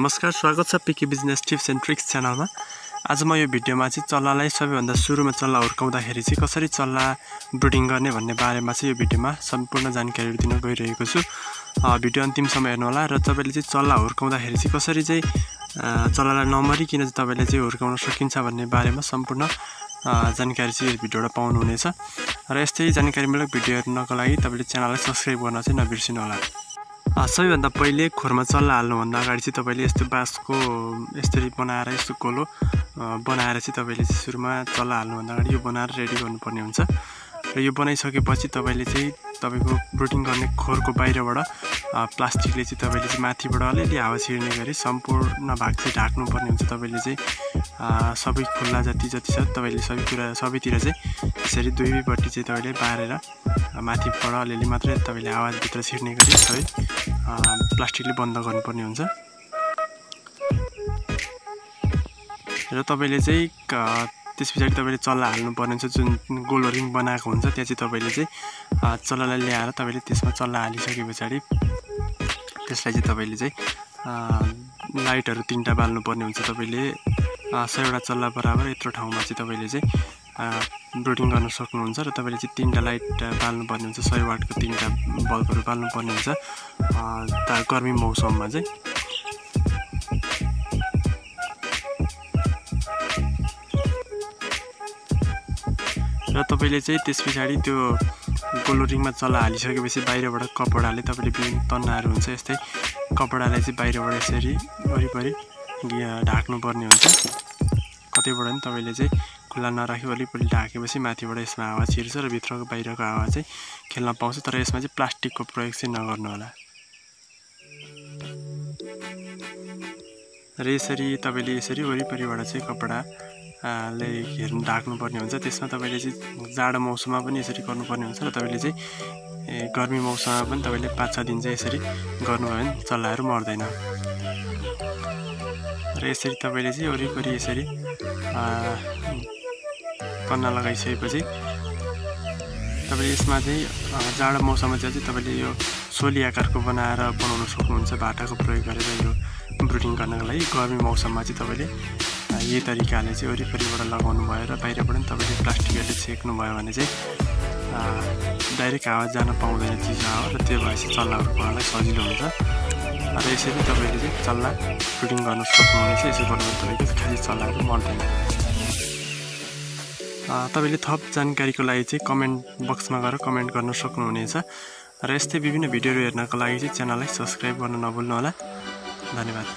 नमस्कार, स्वागत छ PK business tips and tricks च्यानलमा। आज म यो भिडियोमा चाहिँ चल्लालाई सबैभन्दा सुरुमा चल्ला हुर्काउँदाखेरि चाहिँ कसरी चल्ला ब्रुडिङ गर्ने भन्ने बारेमा चाहिँ यो भिडियोमा सम्पूर्ण जानकारी दिन गइरहेको छु। भिडियो अन्तिमसम्म हेर्नु होला र तपाईले चाहिँ चल्ला हुर्काउँदाखेरि चाहिँ कसरी चाहिँ चल्लालाई नमरिकिन चाहिँ तपाईले चाहिँ हुर्काउन सकिन्छ भन्ने बारेमा सम्पूर्ण जानकारी चाहिँ यो भिडियोबाट पाउनुहुनेछ। र यस्तै जानकारीमूलक भिडियो हेर्नको लागि तपाईले च्यानललाई सब्स्क्राइब गर्न चाहिँ नबिर्सिनु होला। सबैभन्दा पहिले खोरमा चल्ला हाल्नुभन्दा अगाडि चाहिँ तपाईले यस्तो बाँसको यसरी बनाएर यस्तो गोलो बनाएर चाहिँ तपाईले चाहिँ सुरुमा चल्ला हाल्नुभन्दा अगाडि यो बनाएर रेडी गर्नुपर्ने हुन्छ। र यो बनाइसकेपछि तपाईले चाहिँ तपाईको ब्रुडिङ गर्ने खोरको बाहिरबाट प्लास्टिकले चाहिँ तपाईले चाहिँ माथिबाट अलिअलि हावा छिर्ने गरी सम्पूर्ण भाग चाहिँ ढाक्नुपर्ने हुन्छ। तपाईले चाहिँ सबै खुल्ला जति छ तपाईले सबैतिर चाहिँ यसरी दुईपट्टि चाहिँ तपाईले बारेर माथिबाट अलिअलि मात्रै तपाईले आवाज भित्र छिर्ने गरी सबै प्लास्टिकले बन्द गर्नुपर्ने हुन्छ। र तपाईले चाहिँ त्यसपछि तपाईले चल्ला हाल्नुपर्ने हुन्छ। जुन गोलो रिङ बनाएको हुन्छ त्यहाँ चाहिँ तपाईले चाहिँ चल्लालाई ल्याएर तपाईले त्यसमा चल्ला हालिसकेपछि त्यसलाई चाहिँ तपाईले चाहिँ लाइटहरु 3टा बाल्नुपर्ने हुन्छ। तपाईले 100 वटा चल्ला बराबर यत्रो ठाउँमा चाहिँ तपाईले चाहिँ ब्रुडिङ गर्न सक्नुहुन्छ। र तपाईले चाहिँ 3टा लाइट बाल्नुपर्ने हुन्छ। 100 वाटको 3टा बल्बहरु बाल्नुपर्ने हुन्छ गर्मी मौसममा चाहिँ। र तपाईले चाहिँ त्यसपछि त्यो गोलो रिङमा चल्ला हालिसकेपछि बाहिरबाट कपडाले तपाईले विभिन्न तन्नाहरु हुन्छ यस्तै कपडाले चाहिँ बाहिरबाट यसरी वरिपरि ढाक्नुपर्ने हुन्छ। कतैबाट पनि तपाईले चाहिँ खुला नराखी वरिपरि ढाकेपछि माथिबाट यसमा हावा छिर्छ र भित्रको बाहिरको हावा चाहिँ खेल्न पाउँछ। तर यसमा चाहिँ प्लास्टिकको प्रयोग चाहिँ नगर्नु होला। र यसरी तपाईले यसरी वरिपरिबाट चाहिँ कपडा ले घेर्न ढाक्नुपर्ने हुन्छ। त्यसमा तपाईले चाहिँ जाडो मौसममा पनि यसरी गर्नुपर्ने हुन्छ। र तपाईले चाहिँ गर्मी मौसममा पनि तपाईले 5-6 दिन चाहिँ यसरी गर्नुभयो भने चल्लाहरु मर्दैन। र यसरी तपाईले चाहिँ वरिपरि यसरी कन्ना लगाइसकेपछि तपाईले यसमा चाहिँ जाडो मौसममा चाहिँ तपाईले यो सोली आकारको बनाएर बनाउन सक्नुहुन्छ भाटाको प्रयोग गरेर यो ब्रुडिङ गर्नको लागि। गर्मी मौसममा चाहिँ तपाईले यही तरिकाले चाहिँ वरिपरिबाट लगाउनु भयो र बाहिरबाट पनि तपाईले प्लास्टिकले छेक्नु भयो भने चाहिँ डाइरेक्ट हावा जान पाउँदैन चिज हो र त्यो भएपछि चल्ला हुर्काउनलाई सजिलो हुन्छ। र यसरी तपाईले चाहिँ चल्ला ब्रुडिङ गर्न सक्नुहुनेछ। यसो गर्दा तपाईको खाली चल्लाहरु मर्दैन। तपाईले थप जानकारीको लागि चाहिँ कमेन्ट बक्समा गएर कमेन्ट गर्न सक्नुहुनेछ। र यस्तै विभिन्न भिडियोहरु हेर्नको लागि चाहिँ च्यानललाई सब्स्क्राइब गर्न नभुल्नु होला। धन्यवाद।